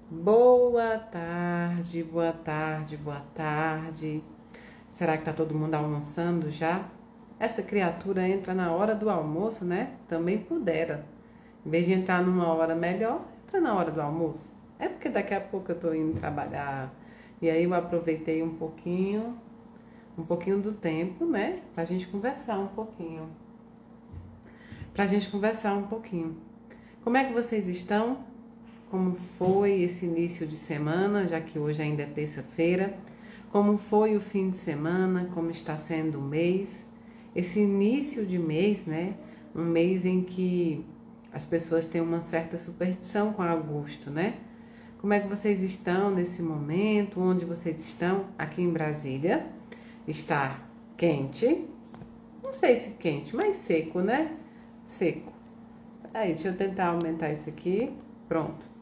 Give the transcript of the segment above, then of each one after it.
Boa tarde, boa tarde, boa tarde. Será que tá todo mundo almoçando já? Essa criatura entra na hora do almoço, né? Também pudera. Em vez de entrar numa hora melhor, entra na hora do almoço. É porque daqui a pouco eu tô indo trabalhar. E aí eu aproveitei um pouquinho do tempo, né? Pra gente conversar um pouquinho. Como é que vocês estão? Como foi esse início de semana, já que hoje ainda é terça-feira? Como foi o fim de semana? Como está sendo o mês? Esse início de mês, né? Um mês em que as pessoas têm uma certa superstição com agosto, né? Como é que vocês estão nesse momento? Onde vocês estão? Aqui em Brasília está quente. Não sei se quente, mas seco, né? Seco. Aí, deixa eu tentar aumentar isso aqui. Pronto.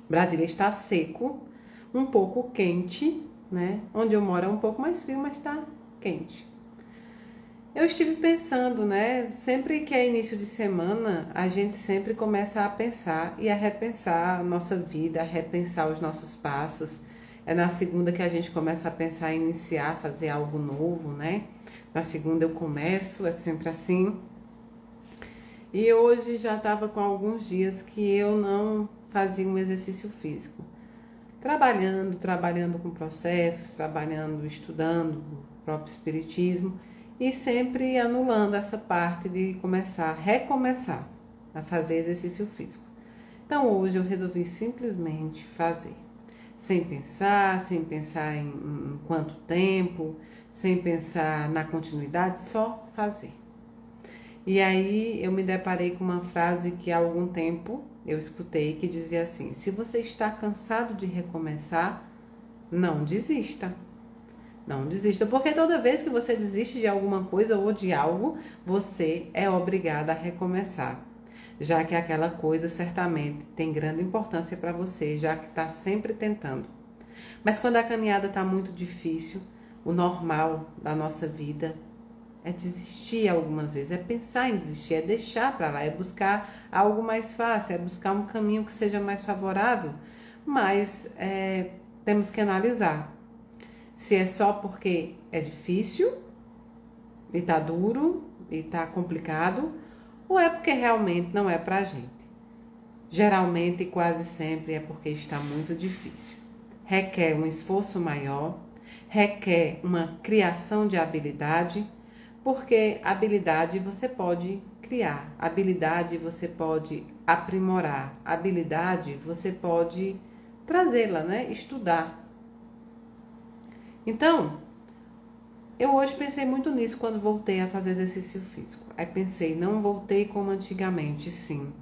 Brasília está seco, um pouco quente, né? Onde eu moro é um pouco mais frio, mas está quente. Eu estive pensando, né? Sempre que é início de semana, a gente sempre começa a pensar e a repensar a nossa vida, a repensar os nossos passos. É na segunda que a gente começa a pensar em iniciar, fazer algo novo, né? Na segunda eu começo, é sempre assim. E hoje já estava com alguns dias que eu não fazia um exercício físico. Trabalhando com processos, estudando o próprio espiritismo e sempre anulando essa parte de recomeçar a fazer exercício físico. Então hoje eu resolvi simplesmente fazer, sem pensar em quanto tempo, sem pensar na continuidade, só fazer. E aí eu me deparei com uma frase que há algum tempo eu escutei que dizia assim: se você está cansado de recomeçar, não desista. Não desista, porque toda vez que você desiste de alguma coisa ou de algo, você é obrigada a recomeçar. Já que aquela coisa certamente tem grande importância para você, já que está sempre tentando. Mas quando a caminhada está muito difícil, o normal da nossa vida é desistir algumas vezes, é pensar em desistir, é deixar para lá, é buscar algo mais fácil, é buscar um caminho que seja mais favorável, mas temos que analisar se é só porque é difícil e tá duro e tá complicado, ou é porque realmente não é pra gente. Geralmente e quase sempre é porque está muito difícil. Requer um esforço maior, requer uma criação de habilidade, porque habilidade você pode criar, habilidade você pode aprimorar, habilidade você pode trazê-la, né? Estudar. Então, eu hoje pensei muito nisso quando voltei a fazer exercício físico. Aí pensei, não voltei como antigamente, sim.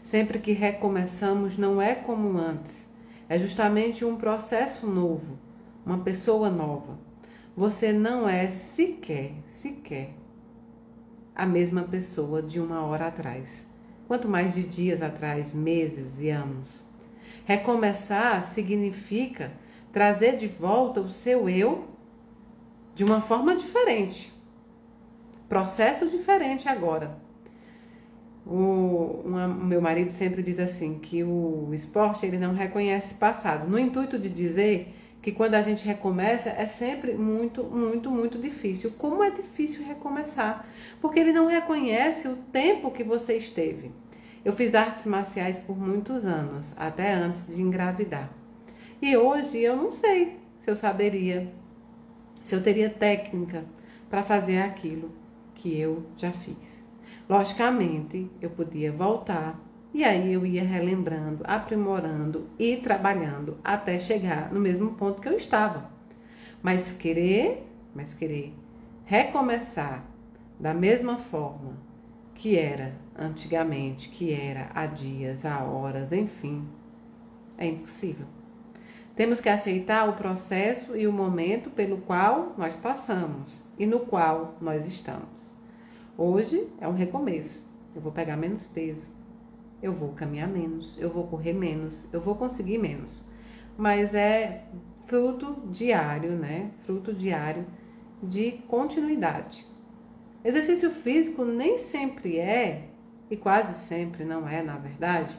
Sempre que recomeçamos não é como antes, é justamente um processo novo, uma pessoa nova. Você não é sequer a mesma pessoa de uma hora atrás. Quanto mais de dias atrás, meses e anos. Recomeçar significa trazer de volta o seu eu de uma forma diferente. Processo diferente agora. O meu marido sempre diz assim, que o esporte ele não reconhece passado. No intuito de dizer que quando a gente recomeça é sempre muito difícil. Como é difícil recomeçar? Porque ele não reconhece o tempo que você esteve. Eu fiz artes marciais por muitos anos, até antes de engravidar. E hoje eu não sei se eu saberia, se eu teria técnica para fazer aquilo que eu já fiz. Logicamente, eu podia voltar e aí eu ia relembrando, aprimorando e trabalhando até chegar no mesmo ponto que eu estava. Mas querer recomeçar da mesma forma que era antigamente, que era há dias, há horas, enfim, é impossível. Temos que aceitar o processo e o momento pelo qual nós passamos e no qual nós estamos. Hoje é um recomeço. Eu vou pegar menos peso, eu vou caminhar menos, eu vou correr menos, eu vou conseguir menos. Mas é fruto diário, né? Fruto diário de continuidade. Exercício físico nem sempre e quase sempre não é, na verdade,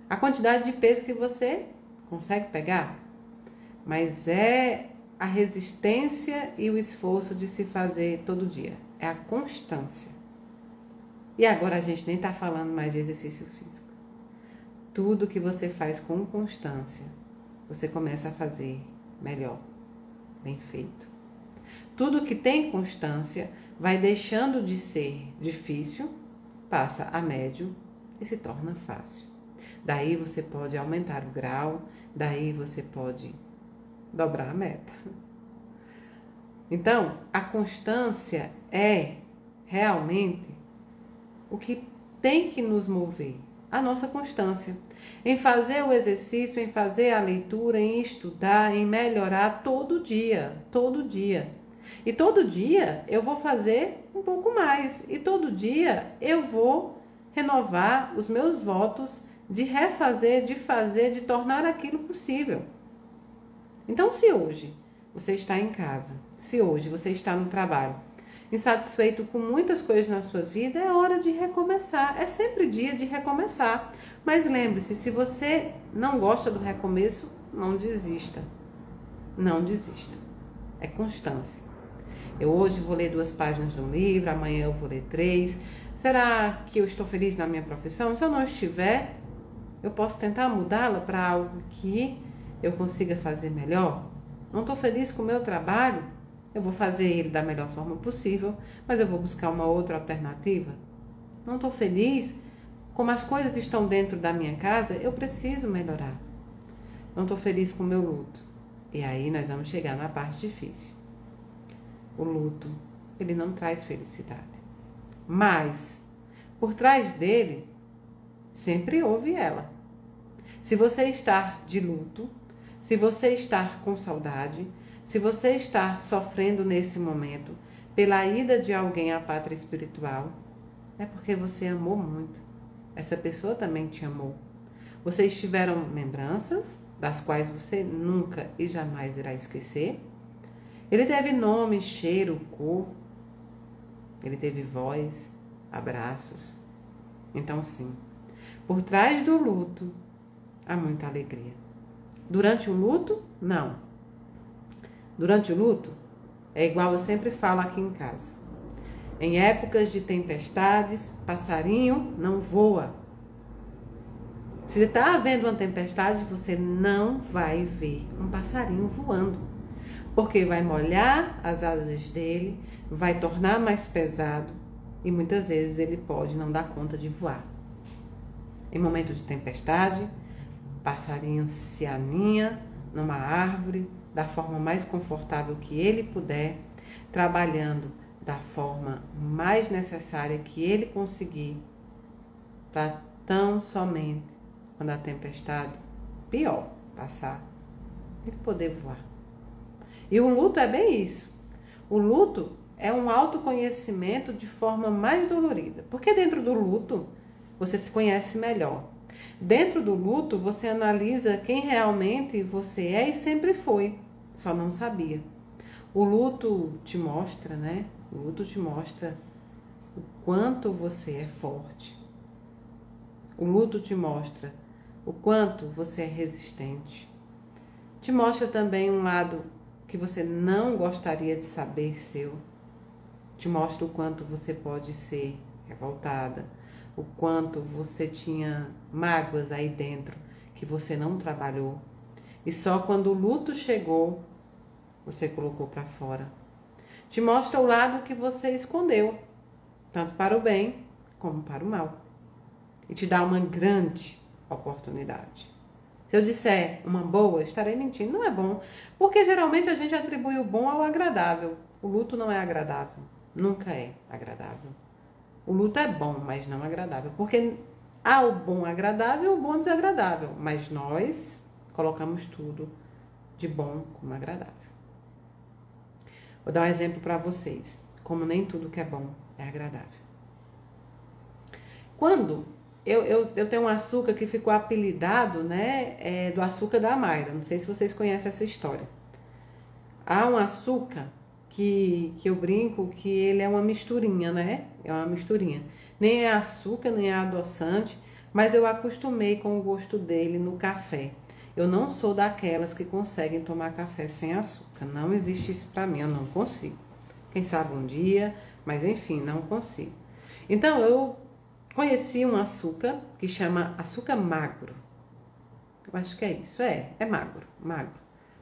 a quantidade de peso que você Consegue pegar? Mas é a resistência e o esforço de se fazer todo dia. É a constância. E agora a gente nem está falando mais de exercício físico. Tudo que você faz com constância, você começa a fazer melhor, bem feito. Tudo que tem constância vai deixando de ser difícil, passa a médio e se torna fácil. Daí você pode aumentar o grau, daí você pode dobrar a meta. Então, a constância é realmente o que tem que nos mover, a nossa constância. Em fazer o exercício, em fazer a leitura, em estudar, em melhorar todo dia, todo dia. E todo dia eu vou fazer um pouco mais. E todo dia eu vou renovar os meus votos de refazer, de fazer, de tornar aquilo possível. Então, se hoje você está em casa, se hoje você está no trabalho, insatisfeito com muitas coisas na sua vida, é hora de recomeçar. É sempre dia de recomeçar. Mas lembre-se, se você não gosta do recomeço, não desista. Não desista. É constância. Eu hoje vou ler 2 páginas de um livro, amanhã eu vou ler 3. Será que eu estou feliz na minha profissão? Se eu não estiver, eu posso tentar mudá-la para algo que eu consiga fazer melhor? Não estou feliz com o meu trabalho? Eu vou fazer ele da melhor forma possível, mas eu vou buscar uma outra alternativa? Não estou feliz? Como as coisas estão dentro da minha casa, eu preciso melhorar. Não estou feliz com o meu luto. E aí nós vamos chegar na parte difícil. O luto, ele não traz felicidade. Mas, por trás dele, sempre houve ela. Se você está de luto, se você está com saudade, se você está sofrendo nesse momento pela ida de alguém à pátria espiritual, é porque você amou muito. Essa pessoa também te amou. Vocês tiveram lembranças, das quais você nunca e jamais irá esquecer. Ele teve nome, cheiro, cor. Ele teve voz, abraços. Então, sim, por trás do luto há muita alegria. Durante o luto, não. Durante o luto, é igual eu sempre falo aqui em casa. Em épocas de tempestades, passarinho não voa. Se está havendo uma tempestade, você não vai ver um passarinho voando. Porque vai molhar as asas dele, vai tornar mais pesado e muitas vezes ele pode não dar conta de voar. Em momento de tempestade, o passarinho se aninha numa árvore da forma mais confortável que ele puder, trabalhando da forma mais necessária que ele conseguir, para tão somente quando a tempestade pior passar, ele poder voar. E o luto é bem isso. O luto é um autoconhecimento de forma mais dolorida, porque dentro do luto você se conhece melhor. Dentro do luto você analisa quem realmente você é e sempre foi, só não sabia. O luto te mostra, né? O luto te mostra o quanto você é forte. O luto te mostra o quanto você é resistente. Te mostra também um lado que você não gostaria de saber seu. Te mostra o quanto você pode ser revoltada, o quanto você tinha mágoas aí dentro que você não trabalhou. E só quando o luto chegou, você colocou para fora. Te mostra o lado que você escondeu, tanto para o bem como para o mal. E te dá uma grande oportunidade. Se eu disser uma boa, estarei mentindo. Não é bom, porque geralmente a gente atribui o bom ao agradável. O luto não é agradável, nunca é agradável. O luto é bom, mas não agradável, porque há o bom agradável e o bom desagradável, mas nós colocamos tudo de bom como agradável. Vou dar um exemplo para vocês, como nem tudo que é bom é agradável. Quando eu tenho um açúcar que ficou apelidado, né, do açúcar da Mayra, não sei se vocês conhecem essa história. Há um açúcar que eu brinco que ele é uma misturinha, né? É uma misturinha. Nem é açúcar, nem é adoçante, mas eu acostumei com o gosto dele no café. Eu não sou daquelas que conseguem tomar café sem açúcar. Não existe isso para mim, eu não consigo. Quem sabe um dia, mas enfim, não consigo. Então eu conheci um açúcar que chama açúcar magro. Eu acho que é isso, é magro.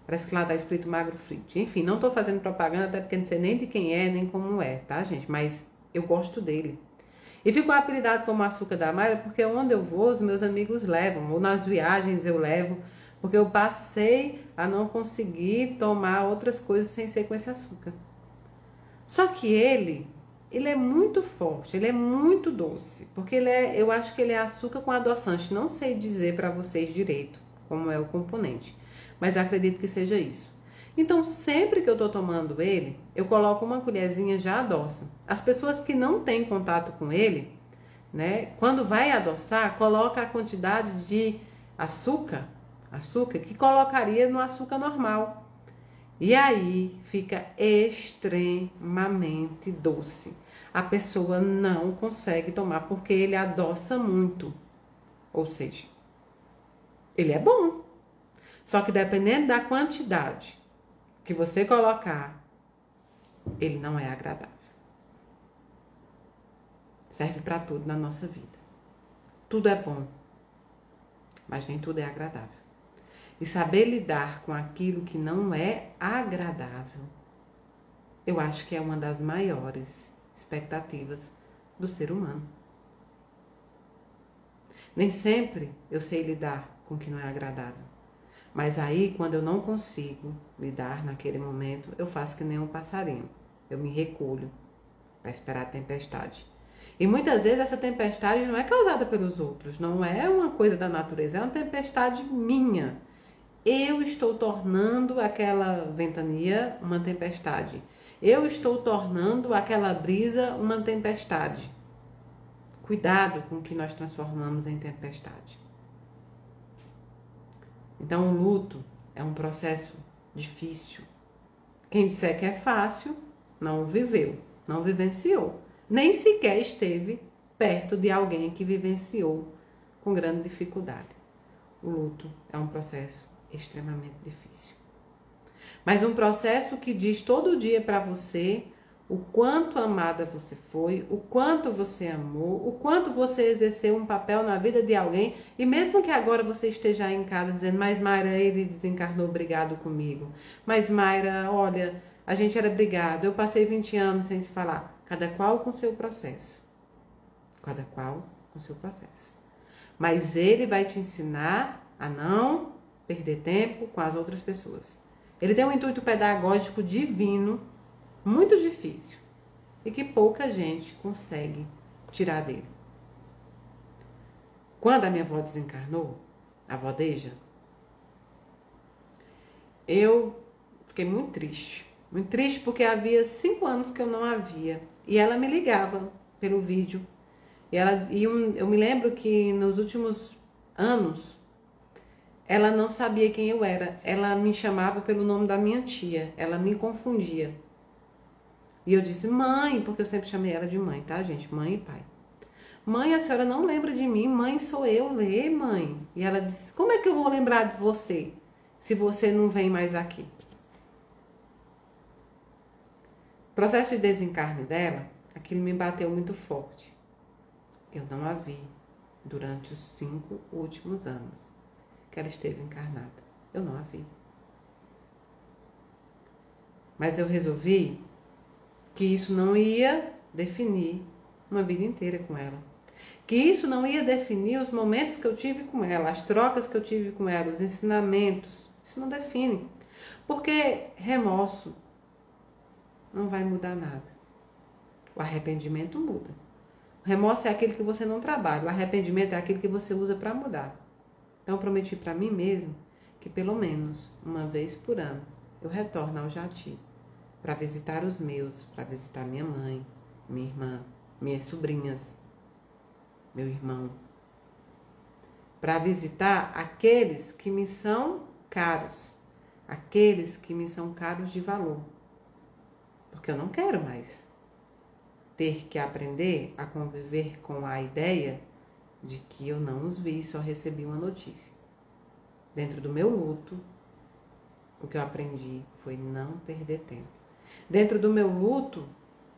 Parece que lá tá escrito magro frito. Enfim, não tô fazendo propaganda, até porque não sei nem de quem é, nem como é, tá, gente? Mas eu gosto dele. E ficou apelidado como açúcar da Mayra porque onde eu vou, os meus amigos levam, ou nas viagens eu levo, porque eu passei a não conseguir tomar outras coisas sem ser com esse açúcar. Só que ele é muito forte, ele é muito doce, porque eu acho que ele é açúcar com adoçante, não sei dizer para vocês direito como é o componente, mas acredito que seja isso. Então, sempre que eu tô tomando ele, eu coloco uma colherzinha já adoça. As pessoas que não têm contato com ele, né, quando vai adoçar, coloca a quantidade de açúcar que colocaria no açúcar normal. E aí fica extremamente doce. A pessoa não consegue tomar porque ele adoça muito. Ou seja, ele é bom. Só que dependendo da quantidade que você colocar, ele não é agradável. Serve para tudo na nossa vida. Tudo é bom, mas nem tudo é agradável. E saber lidar com aquilo que não é agradável, eu acho que é uma das maiores expectativas do ser humano. Nem sempre eu sei lidar com o que não é agradável. Mas aí, quando eu não consigo lidar naquele momento, eu faço que nem um passarinho. Eu me recolho para esperar a tempestade. E muitas vezes essa tempestade não é causada pelos outros, não é uma coisa da natureza, é uma tempestade minha. Eu estou tornando aquela ventania uma tempestade. Eu estou tornando aquela brisa uma tempestade. Cuidado com o que nós transformamos em tempestade. Então, o luto é um processo difícil. Quem disser que é fácil, não o viveu, não vivenciou. Nem sequer esteve perto de alguém que vivenciou com grande dificuldade. O luto é um processo extremamente difícil. Mas um processo que diz todo dia para você o quanto amada você foi, o quanto você amou, o quanto você exerceu um papel na vida de alguém, e mesmo que agora você esteja em casa dizendo, mas Mayra, ele desencarnou brigado comigo, mas Mayra, olha, a gente era brigado, eu passei 20 anos sem se falar, cada qual com seu processo, cada qual com seu processo, mas ele vai te ensinar a não perder tempo com as outras pessoas. Ele tem um intuito pedagógico divino, muito difícil, e que pouca gente consegue tirar dele. Quando a minha avó desencarnou, a avó Deja, eu fiquei muito triste porque havia 5 anos que eu não a via, e ela me ligava pelo vídeo, eu me lembro que nos últimos anos, ela não sabia quem eu era, ela me chamava pelo nome da minha tia, ela me confundia. E eu disse, mãe, porque eu sempre chamei ela de mãe, tá, gente? Mãe e pai. Mãe, a senhora não lembra de mim? Mãe, sou eu, Lê, mãe. E ela disse, como é que eu vou lembrar de você, se você não vem mais aqui? O processo de desencarne dela, aquilo me bateu muito forte. Eu não a vi durante os 5 últimos anos que ela esteve encarnada. Eu não a vi. Mas eu resolvi que isso não ia definir uma vida inteira com ela. Que isso não ia definir os momentos que eu tive com ela, as trocas que eu tive com ela, os ensinamentos. Isso não define. Porque remorso não vai mudar nada. O arrependimento muda. O remorso é aquele que você não trabalha. O arrependimento é aquele que você usa para mudar. Então eu prometi para mim mesmo que pelo menos uma vez por ano eu retorno ao Jati para visitar os meus, para visitar minha mãe, minha irmã, minhas sobrinhas, meu irmão, para visitar aqueles que me são caros, aqueles que me são caros de valor, porque eu não quero mais ter que aprender a conviver com a ideia de que eu não os vi, só recebi uma notícia. Dentro do meu luto, o que eu aprendi foi não perder tempo. Dentro do meu luto,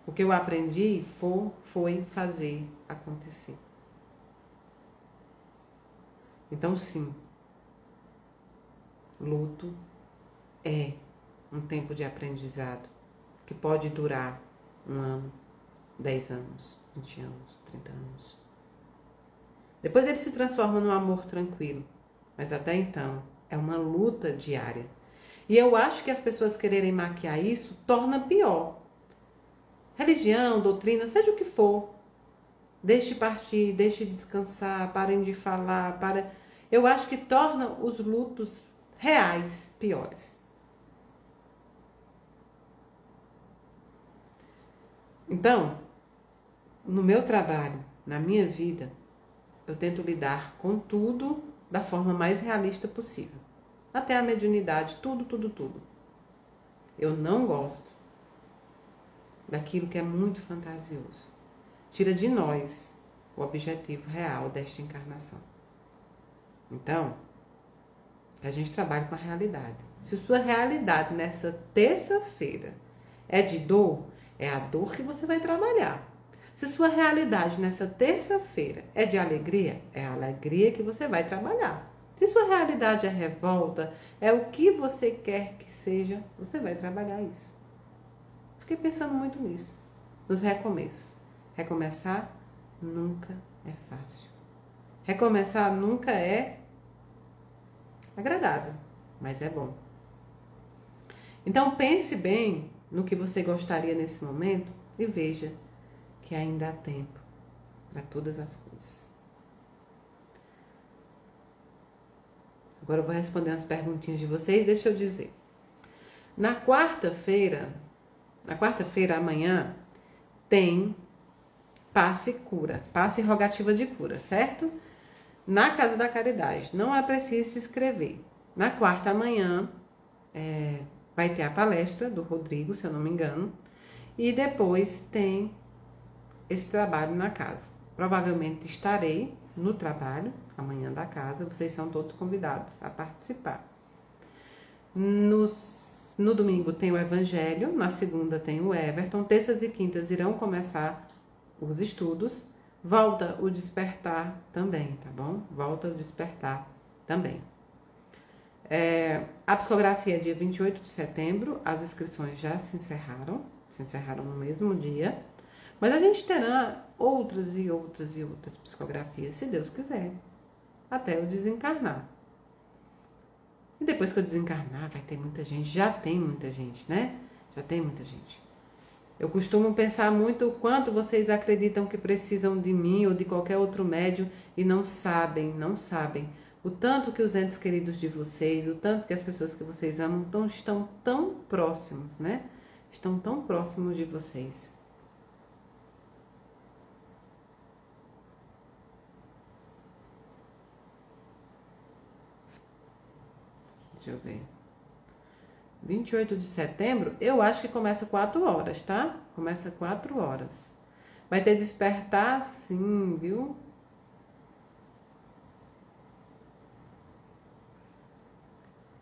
o que eu aprendi foi fazer acontecer. Então, sim, luto é um tempo de aprendizado que pode durar 1 ano, 10 anos, 20 anos, 30 anos. Depois ele se transforma num amor tranquilo, mas até então é uma luta diária. E eu acho que as pessoas quererem maquiar isso torna pior. Religião, doutrina, seja o que for, deixe partir, deixe descansar, parem de falar, eu acho que torna os lutos reais piores. Então, no meu trabalho, na minha vida, eu tento lidar com tudo da forma mais realista possível. Até a mediunidade, tudo. Eu não gosto daquilo que é muito fantasioso. Tira de nós o objetivo real desta encarnação. Então, a gente trabalha com a realidade. Se a sua realidade nessa terça-feira é de dor, é a dor que você vai trabalhar. Se sua realidade nessa terça-feira é de alegria, é a alegria que você vai trabalhar. Se sua realidade é revolta, é o que você quer que seja, você vai trabalhar isso. Fiquei pensando muito nisso, nos recomeços. Recomeçar nunca é fácil. Recomeçar nunca é agradável, mas é bom. Então pense bem no que você gostaria nesse momento e veja que ainda há tempo para todas as coisas. Agora eu vou responder as perguntinhas de vocês, deixa eu dizer. Na quarta-feira amanhã, tem passe cura, passe rogativa de cura, certo? Na Casa da Caridade, não é preciso se inscrever. Na quarta amanhã, vai ter a palestra do Rodrigo, se eu não me engano, e depois tem esse trabalho na casa. Provavelmente estarei no trabalho amanhã da casa, vocês são todos convidados a participar. No domingo tem o Evangelho, na segunda tem o Everton, terças e quintas irão começar os estudos, volta o despertar também, tá bom? Volta o despertar também. A psicografia é dia 28 de setembro, as inscrições já se encerraram no mesmo dia, mas a gente terá outras e outras psicografias, se Deus quiser, até eu desencarnar. E depois que eu desencarnar, vai ter muita gente, já tem muita gente, né? Já tem muita gente. Eu costumo pensar muito o quanto vocês acreditam que precisam de mim ou de qualquer outro médium e não sabem o tanto que os entes queridos de vocês, o tanto que as pessoas que vocês amam estão tão próximos, né? Estão tão próximos de vocês. Deixa eu ver. 28 de setembro, eu acho que começa 4 horas, tá? Começa 4 horas. Vai ter despertar sim, viu?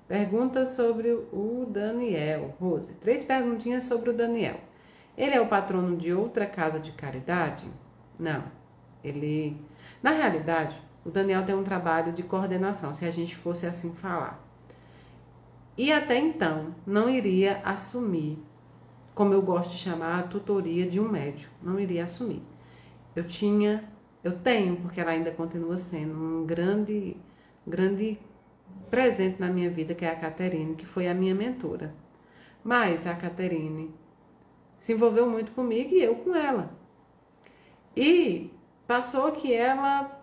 Pergunta sobre o Daniel. Rose, 3 perguntinhas sobre o Daniel. Ele é o patrono de outra casa de caridade? Não. Na realidade, o Daniel tem um trabalho de coordenação, se a gente fosse assim falar. E até então, não iria assumir, como eu gosto de chamar, a tutoria de um médium. Não iria assumir. Eu tenho, porque ela ainda continua sendo um grande presente na minha vida, que é a Caterine, que foi a minha mentora. Mas a Caterine se envolveu muito comigo e eu com ela. E passou que ela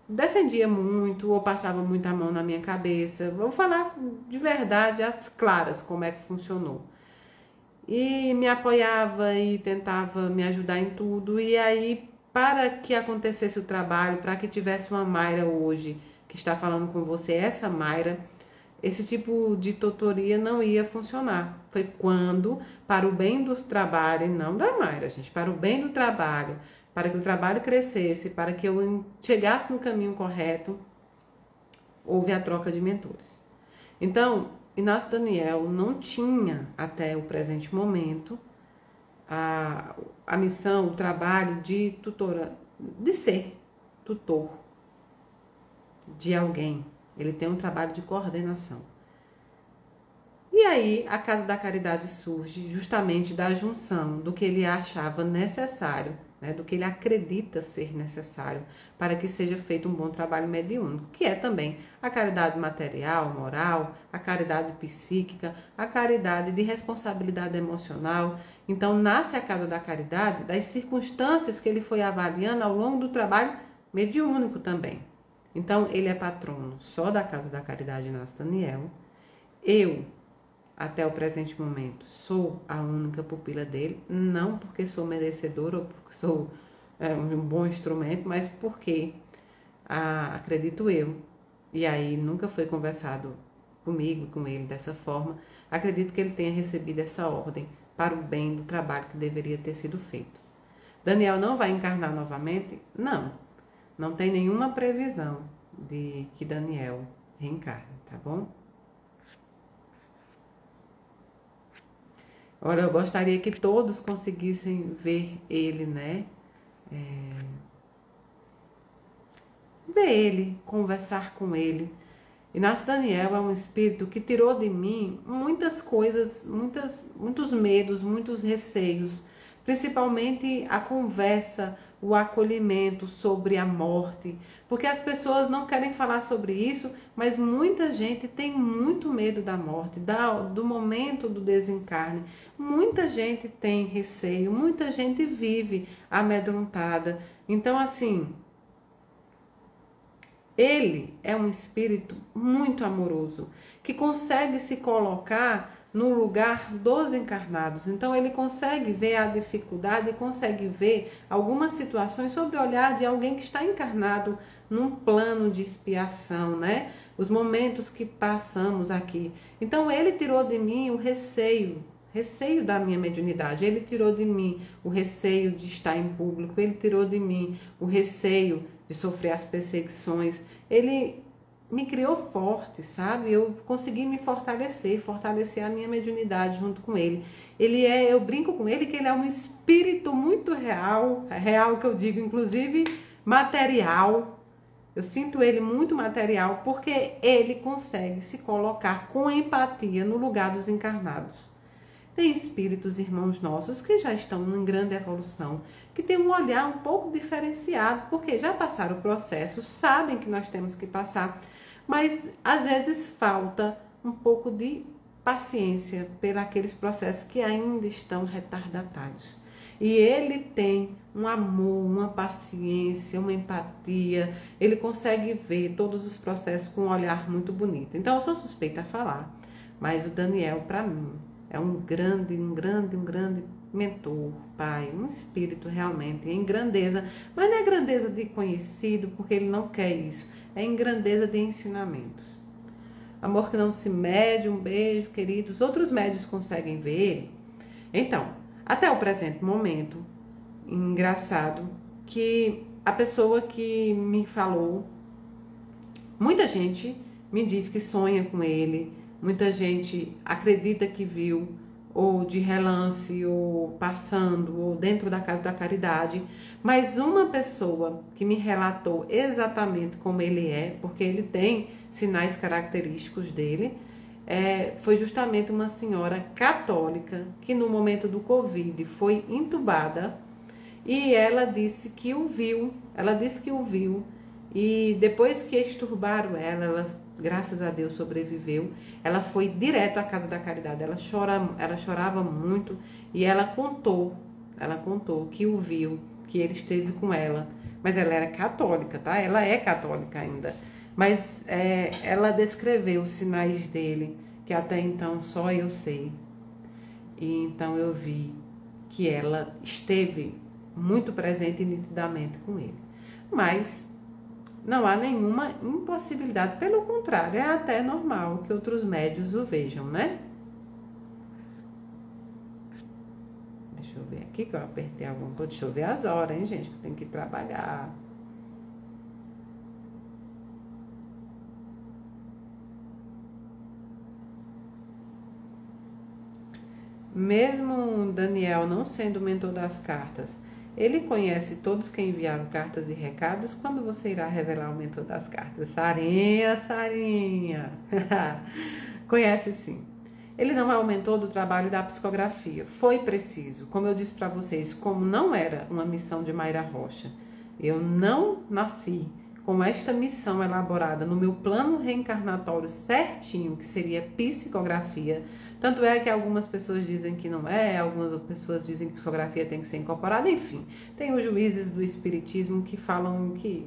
defendia muito ou passava muita mão na minha cabeça. Vou falar de verdade, às claras, como é que funcionou. E me apoiava e tentava me ajudar em tudo. E aí, para que acontecesse o trabalho, para que tivesse uma Mayra hoje que está falando com você, essa Mayra, esse tipo de tutoria não ia funcionar. Foi quando, para o bem do trabalho, e não da Mayra, gente, para o bem do trabalho, para que o trabalho crescesse, para que eu chegasse no caminho correto, houve a troca de mentores. Então, Inácio Daniel não tinha, até o presente momento, a missão, o trabalho de de ser tutor de alguém. Ele tem um trabalho de coordenação. E aí, a Casa da Caridade surge justamente da junção do que ele achava necessário, né, do que ele acredita ser necessário para que seja feito um bom trabalho mediúnico, que é também a caridade material, moral, a caridade psíquica, a caridade de responsabilidade emocional. Então, nasce a Casa da Caridade das circunstâncias que ele foi avaliando ao longo do trabalho mediúnico também. Então, ele é patrono só da Casa da Caridade Inácio Daniel. Eu, até o presente momento, sou a única pupila dele, não porque sou merecedora ou porque sou um bom instrumento, mas porque acredito eu, e aí nunca foi conversado comigo, com ele dessa forma, acredito que ele tenha recebido essa ordem para o bem do trabalho que deveria ter sido feito. Daniel não vai encarnar novamente? Não tem nenhuma previsão de que Daniel reencarne, tá bom? Ora, eu gostaria que todos conseguissem ver ele, né? Ver ele, conversar com ele. Inácio Daniel é um espírito que tirou de mim muitas coisas, muitos medos, muitos receios, principalmente a conversa, o acolhimento sobre a morte, porque as pessoas não querem falar sobre isso, mas muita gente tem muito medo da morte, do momento do desencarne. Muita gente tem receio, muita gente vive amedrontada. Então, assim, ele é um espírito muito amoroso, que consegue se colocar no lugar dos encarnados. Então, ele consegue ver a dificuldade e consegue ver algumas situações sob o olhar de alguém que está encarnado num plano de expiação, né? Os momentos que passamos aqui. Então, ele tirou de mim o receio da minha mediunidade. Ele tirou de mim o receio de estar em público. Ele tirou de mim o receio de sofrer as perseguições. Ele me criou forte, sabe? Eu consegui me fortalecer a minha mediunidade junto com ele. Eu brinco com ele que ele é um espírito muito real que eu digo, inclusive material. Eu sinto ele muito material porque ele consegue se colocar com empatia no lugar dos encarnados. Tem espíritos, irmãos nossos, que já estão em grande evolução, que têm um olhar um pouco diferenciado, porque já passaram o processo, sabem que nós temos que passar, mas às vezes falta um pouco de paciência pelos processos que ainda estão retardatários. E ele tem um amor, uma paciência, uma empatia, ele consegue ver todos os processos com um olhar muito bonito. Então eu sou suspeita a falar, mas o Daniel, para mim, é um grande mentor, pai, um espírito realmente em grandeza, mas não é grandeza de conhecido, porque ele não quer isso, é em grandeza de ensinamentos. Amor que não se mede, um beijo, queridos. Outros médios conseguem ver ele. Então, até o presente momento, engraçado que a pessoa que me falou, muita gente me diz que sonha com ele, muita gente acredita que viu, ou de relance, ou passando, ou dentro da Casa da Caridade. Mas uma pessoa que me relatou exatamente como ele é, porque ele tem sinais característicos dele, foi justamente uma senhora católica que no momento do Covid foi entubada e ela disse que o viu. Ela disse que o viu e depois que exturbaram ela, graças a Deus, sobreviveu. Ela foi direto à Casa da Caridade. Ela chorava muito e ela contou que o viu, que ele esteve com ela. Mas ela era católica, tá? Ela é católica ainda. Mas ela descreveu os sinais dele, que até então só eu sei. E então eu vi que ela esteve muito presente e nitidamente com ele. Mas não há nenhuma impossibilidade, pelo contrário, é até normal que outros médios o vejam, né? Deixa eu ver aqui que eu apertei alguma coisa. Deixa eu ver as horas, hein, gente, que eu tenho que trabalhar. mesmo Daniel não sendo o mentor das cartas, ele conhece todos que enviaram cartas e recados. Quando você irá revelar o mentor das cartas? Sarinha, Sarinha. Conhece sim. Ele não é o mentor do trabalho da psicografia. Foi preciso, como eu disse para vocês, como não era uma missão de Mayra Rocha, eu não nasci com esta missão elaborada no meu plano reencarnatório certinho, que seria psicografia. Tanto é que algumas pessoas dizem que não é, algumas pessoas dizem que psicografia tem que ser incorporada, enfim. Tem os juízes do espiritismo que falam o que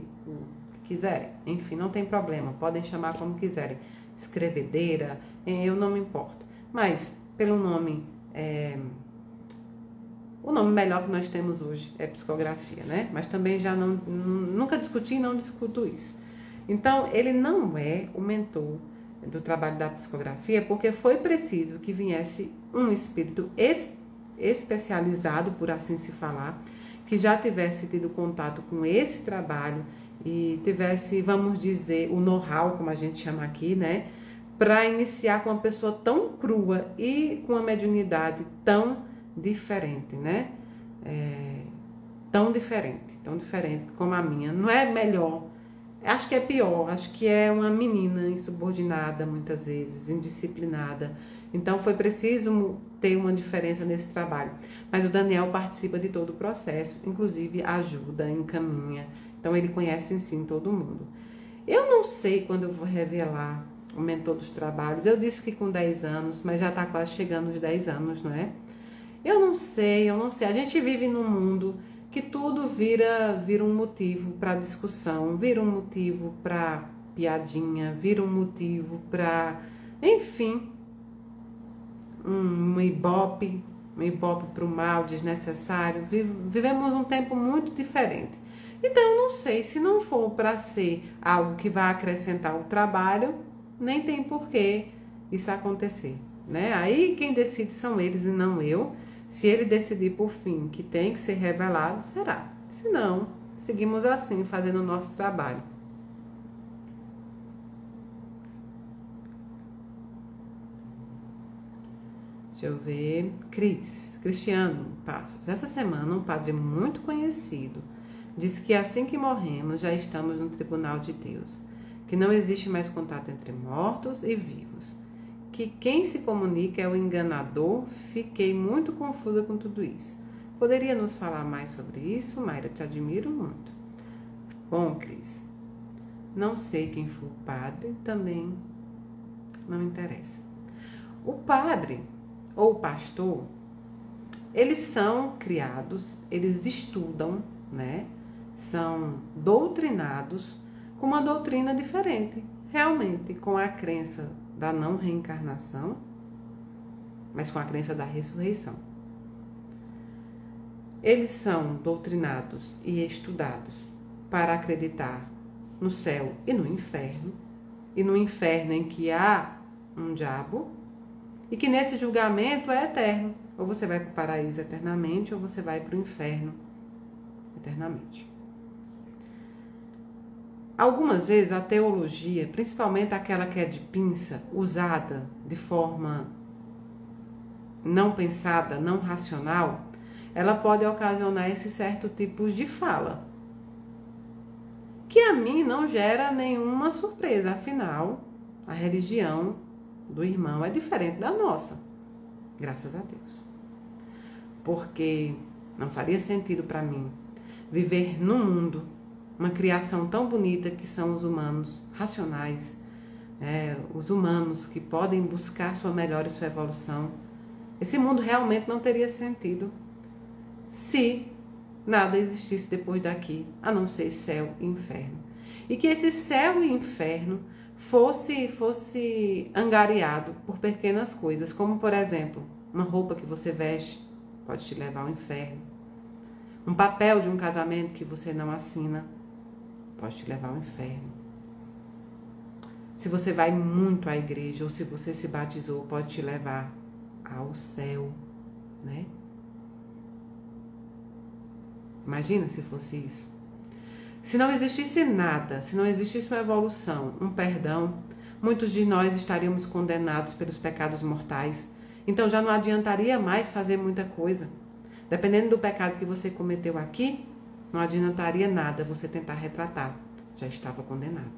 quiserem, enfim, não tem problema, podem chamar como quiserem. Escrevedeira, eu não me importo. Mas, pelo nome, o nome melhor que nós temos hoje é psicografia, né? Mas também já nunca discuti e não discuto isso. Então, ele não é o mentor do trabalho da psicografia, porque foi preciso que viesse um espírito especializado, por assim se falar, que já tivesse tido contato com esse trabalho e tivesse, vamos dizer, o know-how, como a gente chama aqui, né? Para iniciar com uma pessoa tão crua e com uma mediunidade tão diferente, né? Tão diferente como a minha. Não é melhor, acho que é pior, acho que é uma menina insubordinada, muitas vezes, indisciplinada. Então foi preciso ter uma diferença nesse trabalho. Mas o Daniel participa de todo o processo, inclusive ajuda, encaminha. Então ele conhece sim todo mundo. Eu não sei quando eu vou revelar o mentor dos trabalhos. Eu disse que com 10 anos, mas já está quase chegando os 10 anos, não é? Eu não sei. A gente vive num mundo que tudo vira um motivo para discussão, vira um motivo para piadinha, vira um motivo para, enfim, um ibope para o mal desnecessário. Vivemos um tempo muito diferente. Então, eu não sei, se não for para ser algo que vai acrescentar o trabalho, nem tem porquê isso acontecer, né? Aí quem decide são eles e não eu. Se ele decidir por fim que tem que ser revelado, será. Se não, seguimos assim, fazendo o nosso trabalho. Deixa eu ver. Cristiano Passos. Essa semana, um padre muito conhecido disse que assim que morremos, já estamos no tribunal de Deus, que não existe mais contato entre mortos e vivos, que quem se comunica é o enganador. Fiquei muito confusa com tudo isso. Poderia nos falar mais sobre isso? Mayra, te admiro muito. Bom, Cris, não sei quem foi o padre, também não interessa. O padre ou o pastor, eles são criados, eles estudam, né? São doutrinados com uma doutrina diferente, realmente, com a crença da não reencarnação, mas com a crença da ressurreição. Eles são doutrinados e estudados para acreditar no céu e no inferno em que há um diabo, e que nesse julgamento é eterno. Ou você vai para o paraíso eternamente, ou você vai para o inferno eternamente. Algumas vezes a teologia, principalmente aquela que é de pinça, usada de forma não pensada, não racional, ela pode ocasionar esse certo tipo de fala, que a mim não gera nenhuma surpresa. Afinal, a religião do irmão é diferente da nossa, graças a Deus. Porque não faria sentido para mim viver num mundo, uma criação tão bonita que são os humanos racionais, os humanos que podem buscar sua melhora e sua evolução. Esse mundo realmente não teria sentido se nada existisse depois daqui, a não ser céu e inferno. E que esse céu e inferno fosse angariado por pequenas coisas, como, por exemplo, uma roupa que você veste pode te levar ao inferno. Um papel de um casamento que você não assina pode te levar ao inferno. Se você vai muito à igreja ou se você se batizou, pode te levar ao céu, né? Imagina se fosse isso. Se não existisse nada, se não existisse uma evolução, um perdão, muitos de nós estaríamos condenados pelos pecados mortais Então já não adiantaria mais fazer muita coisa. Dependendo do pecado que você cometeu aqui, não adiantaria nada você tentar retratar. Já estava condenado.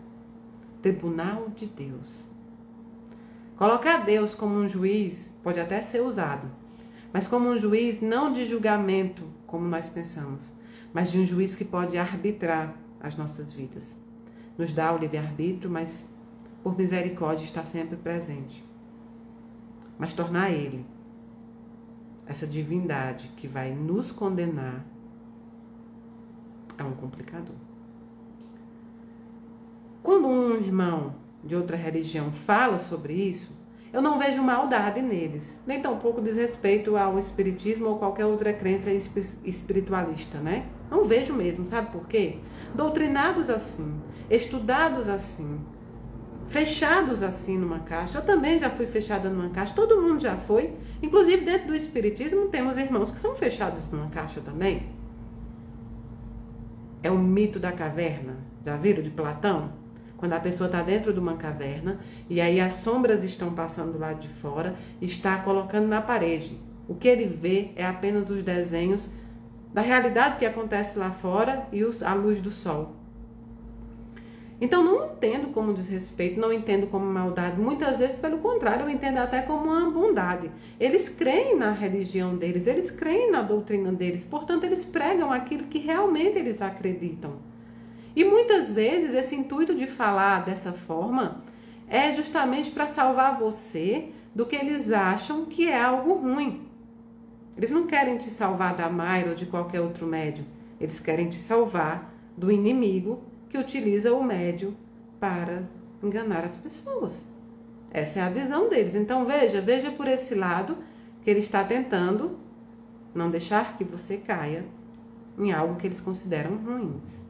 Tribunal de Deus. Colocar Deus como um juiz pode até ser usado, mas como um juiz não de julgamento, como nós pensamos, mas de um juiz que pode arbitrar as nossas vidas. Nos dá o livre-arbítrio, mas por misericórdia está sempre presente. Mas tornar Ele, essa divindade que vai nos condenar, é um complicador. Quando um irmão de outra religião fala sobre isso, eu não vejo maldade neles, nem tampouco desrespeito ao espiritismo ou qualquer outra crença espiritualista, né? Não vejo mesmo, sabe por quê? Doutrinados assim, estudados assim, fechados assim numa caixa. Eu também já fui fechada numa caixa, todo mundo já foi. Inclusive dentro do espiritismo temos irmãos que são fechados numa caixa também. É o mito da caverna, já viram, de Platão? Quando a pessoa está dentro de uma caverna e aí as sombras estão passando do lado de fora e está colocando na parede. O que ele vê é apenas os desenhos da realidade que acontece lá fora e a luz do sol. Então não entendo como desrespeito, não entendo como maldade. Muitas vezes, pelo contrário, eu entendo até como uma bondade. Eles creem na religião deles, eles creem na doutrina deles. Portanto, eles pregam aquilo que realmente eles acreditam. E muitas vezes esse intuito de falar dessa forma é justamente para salvar você do que eles acham que é algo ruim. Eles não querem te salvar da Mayra ou de qualquer outro médium. Eles querem te salvar do inimigo que utiliza o médium para enganar as pessoas. Essa é a visão deles. Então veja por esse lado que ele está tentando não deixar que você caia em algo que eles consideram ruins.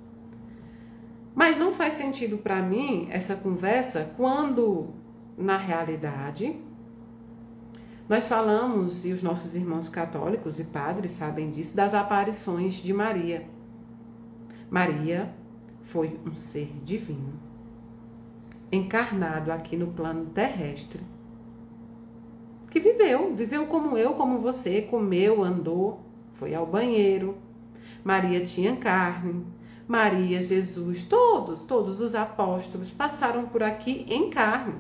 Mas não faz sentido para mim essa conversa quando, na realidade, nós falamos, e os nossos irmãos católicos e padres sabem disso, das aparições de Maria. Maria foi um ser divino, encarnado aqui no plano terrestre, que viveu como eu, como você, comeu, andou, foi ao banheiro. Maria tinha carne. Maria, Jesus, todos os apóstolos passaram por aqui em carne.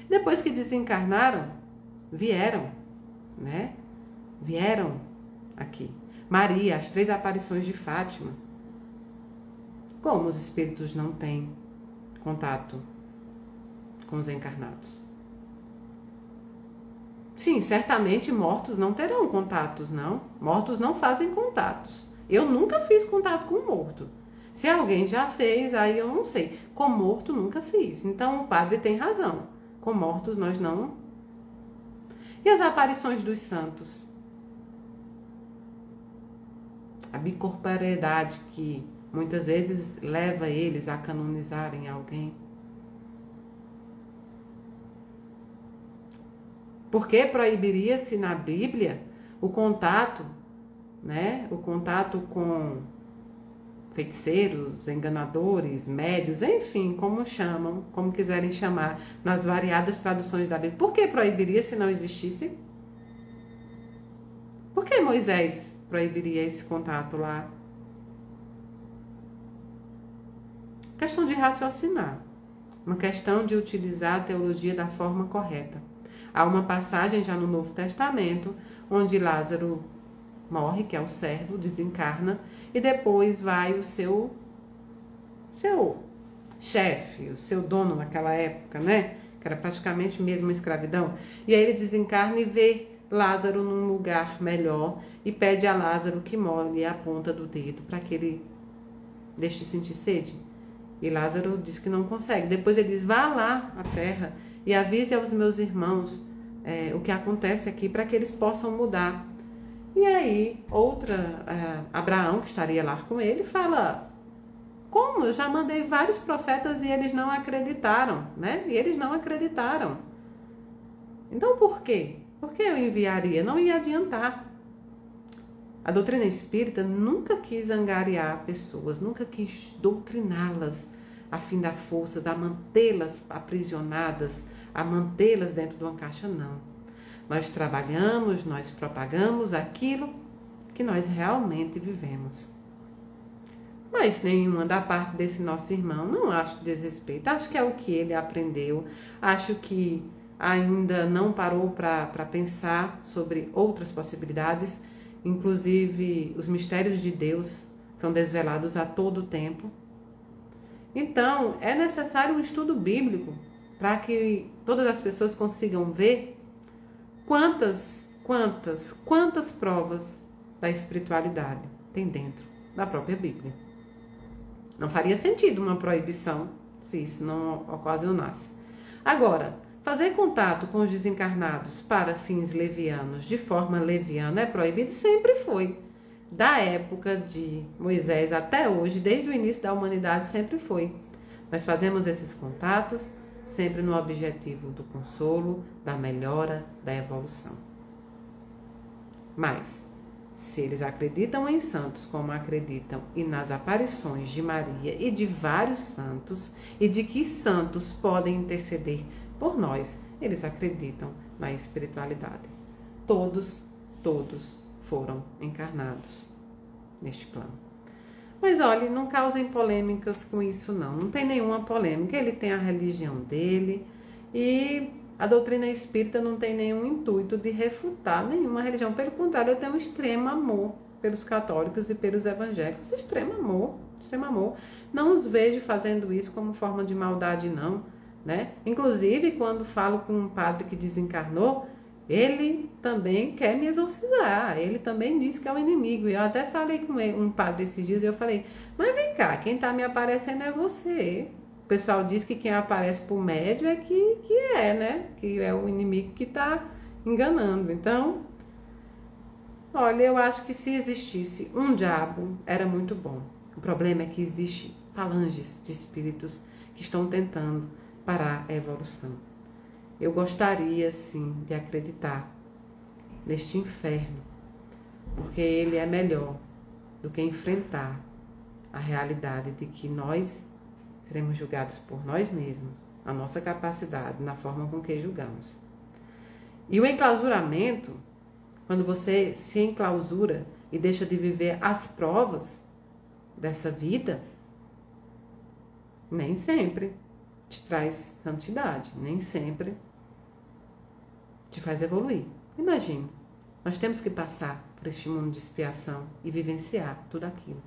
Depois que desencarnaram, vieram, né? Vieram aqui. Maria, as 3 aparições de Fátima. Como os espíritos não têm contato com os encarnados? Sim, certamente mortos não terão contatos, não. Mortos não fazem contatos. Eu nunca fiz contato com morto. Se alguém já fez, aí eu não sei. Com morto, nunca fiz. Então, o padre tem razão. Com mortos, nós não. E as aparições dos santos? A bicorporeidade que muitas vezes leva eles a canonizarem alguém. Por que proibiria-se na Bíblia o contato, né? O contato com feiticeiros, enganadores, médios, enfim, como chamam, como quiserem chamar, nas variadas traduções da Bíblia. Por que proibiria se não existisse? Por que Moisés proibiria esse contato lá? Questão de raciocinar, uma questão de utilizar a teologia da forma correta. Há uma passagem já no Novo Testamento, onde Lázaro morre, que é o servo, desencarna, e depois vai o seu chefe, o seu dono naquela época, né? Que era praticamente mesmo uma escravidão. E aí ele desencarna e vê Lázaro num lugar melhor e pede a Lázaro que molhe a ponta do dedo para que ele deixe de sentir sede. E Lázaro diz que não consegue. Depois ele diz, vá lá à terra e avise aos meus irmãos o que acontece aqui para que eles possam mudar. E aí, Abraão, que estaria lá com ele, fala, como? Eu já mandei vários profetas e eles não acreditaram, né? E eles não acreditaram. Então, por quê? Por que eu enviaria? Não ia adiantar. A doutrina espírita nunca quis angariar pessoas, nunca quis doutriná-las a fim da força, a mantê-las aprisionadas, a mantê-las dentro de uma caixa, não. Nós trabalhamos, nós propagamos aquilo que nós realmente vivemos. Mas nenhuma da parte desse nosso irmão não acho desrespeito. Acho que é o que ele aprendeu. Acho que ainda não parou para pensar sobre outras possibilidades. Inclusive, os mistérios de Deus são desvelados a todo tempo. Então, é necessário um estudo bíblico para que todas as pessoas consigam ver quantas provas da espiritualidade tem dentro da própria Bíblia. Não faria sentido uma proibição se isso não ocasionasse. Agora, fazer contato com os desencarnados para fins levianos de forma leviana é proibido, sempre foi. Da época de Moisés até hoje, desde o início da humanidade, sempre foi. Nós fazemos esses contatos sempre no objetivo do consolo, da melhora, da evolução. Mas, se eles acreditam em santos como acreditam e nas aparições de Maria e de vários santos, e de que santos podem interceder por nós, eles acreditam na espiritualidade. Todos foram encarnados neste plano. Mas olha, não causem polêmicas com isso não. Não tem nenhuma polêmica. Ele tem a religião dele e a doutrina espírita não tem nenhum intuito de refutar nenhuma religião. Pelo contrário, eu tenho um extremo amor pelos católicos e pelos evangélicos. Extremo amor. Não os vejo fazendo isso como forma de maldade, não, né? Inclusive, quando falo com um padre que desencarnou, ele também quer me exorcizar. Ele também diz que é o inimigo. E eu até falei com um padre esses dias e eu falei, mas vem cá, quem está me aparecendo é você. O pessoal diz que quem aparece por médio é que é, né? Que é o inimigo que está enganando. Então, olha, eu acho que se existisse um diabo, era muito bom. O problema é que existe falanges de espíritos que estão tentando parar a evolução. Eu gostaria, sim, de acreditar neste inferno, porque ele é melhor do que enfrentar a realidade de que nós seremos julgados por nós mesmos, a nossa capacidade, na forma com que julgamos. E o enclausuramento, quando você se enclausura e deixa de viver as provas dessa vida, nem sempre te traz santidade, nem sempre te faz evoluir. Imagine, nós temos que passar por este mundo de expiação e vivenciar tudo aquilo,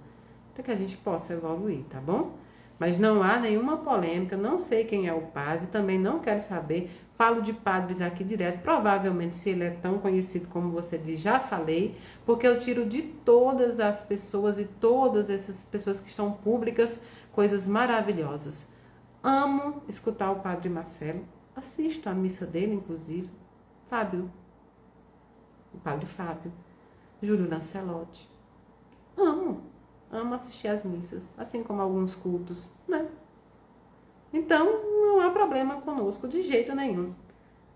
para que a gente possa evoluir, tá bom? Mas não há nenhuma polêmica, não sei quem é o padre, também não quero saber, falo de padres aqui direto, provavelmente se ele é tão conhecido como você diz, já falei, porque eu tiro de todas as pessoas e todas essas pessoas que estão públicas, coisas maravilhosas. Amo escutar o padre Marcelo, assisto a missa dele, inclusive, o padre Fábio, Júlio Lancelotti. Amo assistir às missas, assim como alguns cultos, né? Então, não há problema conosco de jeito nenhum.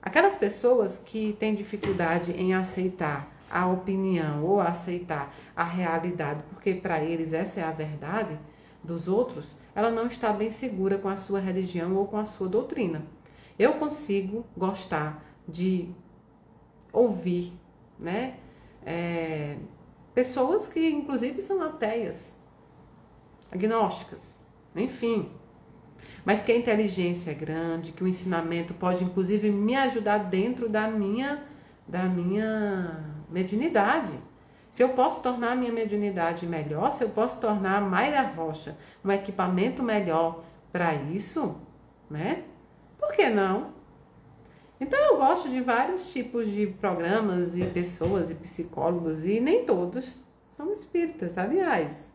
Aquelas pessoas que têm dificuldade em aceitar a opinião ou aceitar a realidade, porque para eles essa é a verdade dos outros, ela não está bem segura com a sua religião ou com a sua doutrina. Eu consigo gostar de ouvir, né? Pessoas que inclusive são ateias, agnósticas, enfim. Mas que a inteligência é grande, que o ensinamento pode inclusive me ajudar dentro da minha mediunidade. Se eu posso tornar a minha mediunidade melhor, se eu posso tornar a Mayra Rocha um equipamento melhor para isso, né? Por que não? Então eu gosto de vários tipos de programas e pessoas e psicólogos e nem todos são espíritas, aliás.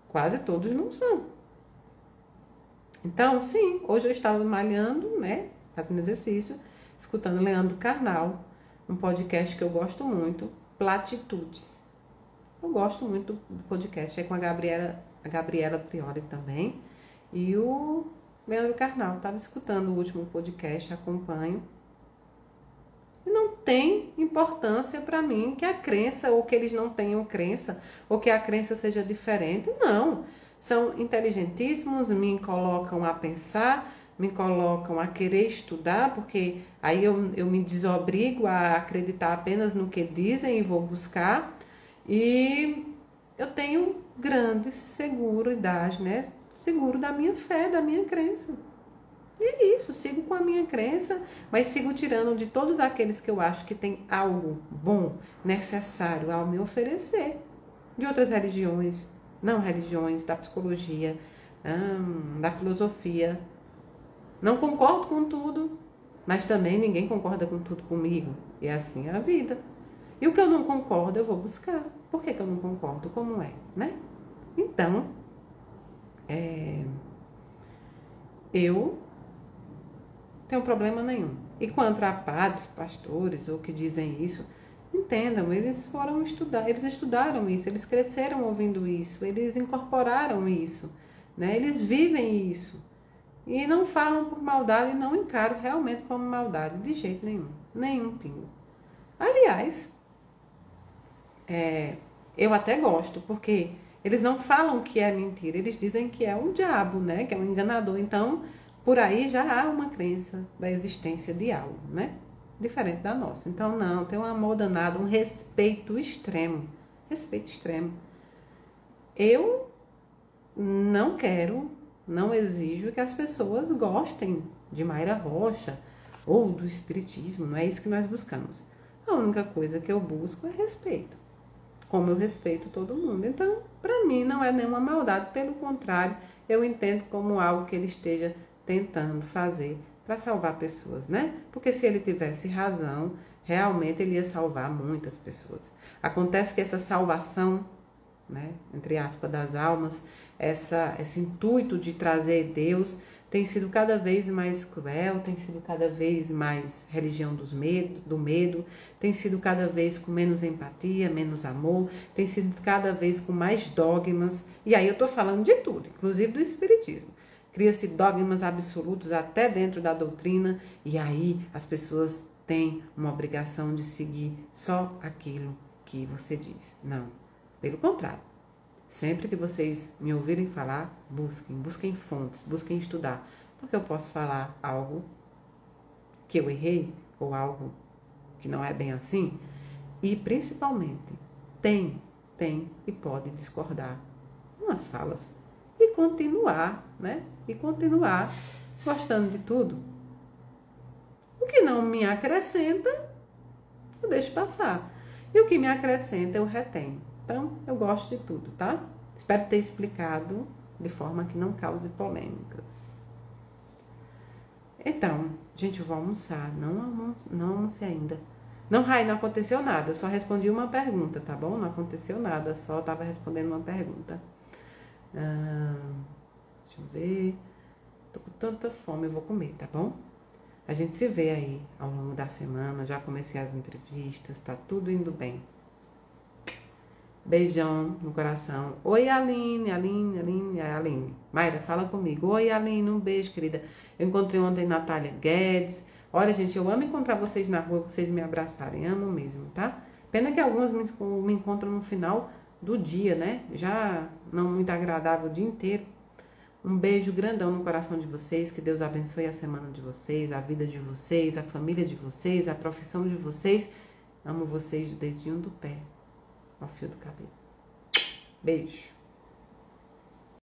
Quase todos não são. Então, sim, hoje eu estava malhando, né, fazendo exercício, escutando Leandro Carnal, um podcast que eu gosto muito, Platitudes. Eu gosto muito do podcast, é com a Gabriela Prioli também, e o Leandro Carnal. Estava escutando o último podcast, acompanho. E não tem importância para mim que a crença, ou que eles não tenham crença, ou que a crença seja diferente. Não. São inteligentíssimos, me colocam a pensar, me colocam a querer estudar, porque aí eu me desobrigo a acreditar apenas no que dizem e vou buscar. E eu tenho grande seguridade, né? Seguro da minha fé, da minha crença. E é isso, sigo com a minha crença, mas sigo tirando de todos aqueles que eu acho que tem algo bom, necessário ao me oferecer. De outras religiões, não religiões, da psicologia, da filosofia. Não concordo com tudo, mas também ninguém concorda com tudo comigo. E assim é a vida. E o que eu não concordo, eu vou buscar. Por que eu não concordo? Como é, né? Então, eu tenho problema nenhum. E quanto a padres, pastores, ou que dizem isso, entendam, eles foram estudar, eles estudaram isso, eles cresceram ouvindo isso, eles incorporaram isso, né? Eles vivem isso. E não falam por maldade e não encaram realmente como maldade, de jeito nenhum, nenhum pingo. Aliás, eu até gosto, porque eles não falam que é mentira, eles dizem que é um diabo, né? Que é um enganador. Então, por aí já há uma crença da existência de algo, né? Diferente da nossa. Então, não, tem um amor danado, um respeito extremo. Respeito extremo. Eu não quero, não exijo que as pessoas gostem de Mayra Rocha ou do espiritismo, não é isso que nós buscamos. A única coisa que eu busco é respeito, como eu respeito todo mundo. Então, para mim, não é nenhuma maldade, pelo contrário, eu entendo como algo que ele esteja tentando fazer para salvar pessoas, né? Porque se ele tivesse razão, realmente ele ia salvar muitas pessoas. Acontece que essa salvação, né, entre aspas, das almas, esse intuito de trazer Deus tem sido cada vez mais cruel, tem sido cada vez mais religião do medo, tem sido cada vez com menos empatia, menos amor, tem sido cada vez com mais dogmas. E aí eu estou falando de tudo, inclusive do espiritismo. Cria-se dogmas absolutos até dentro da doutrina, e aí as pessoas têm uma obrigação de seguir só aquilo que você diz. Não, pelo contrário. Sempre que vocês me ouvirem falar, busquem fontes, busquem estudar. Porque eu posso falar algo que eu errei, ou algo que não é bem assim, e principalmente tem e pode discordar umas falas. E continuar, né? E continuar gostando de tudo. O que não me acrescenta, eu deixo passar. E o que me acrescenta, eu retenho. Então, eu gosto de tudo, tá? Espero ter explicado de forma que não cause polêmicas. Então, gente, eu vou almoçar. Não almocei ainda. Não, Rai, não aconteceu nada. Eu só respondi uma pergunta, tá bom? Não aconteceu nada, só estava respondendo uma pergunta. Deixa eu ver. Tô com tanta fome, eu vou comer, tá bom? A gente se vê aí ao longo da semana. Já comecei as entrevistas, tá tudo indo bem. Beijão no coração. Oi, Aline. Mayra, fala comigo. Oi, Aline, um beijo, querida. Eu encontrei ontem Natália Guedes. Olha, gente, eu amo encontrar vocês na rua, vocês me abraçarem. Amo mesmo, tá? Pena que algumas me encontram no final do dia, né? Já não muito agradável o dia inteiro. Um beijo grandão no coração de vocês. Que Deus abençoe a semana de vocês, a vida de vocês, a família de vocês, a profissão de vocês. Amo vocês do dedinho do pé ao fio do cabelo. Beijo.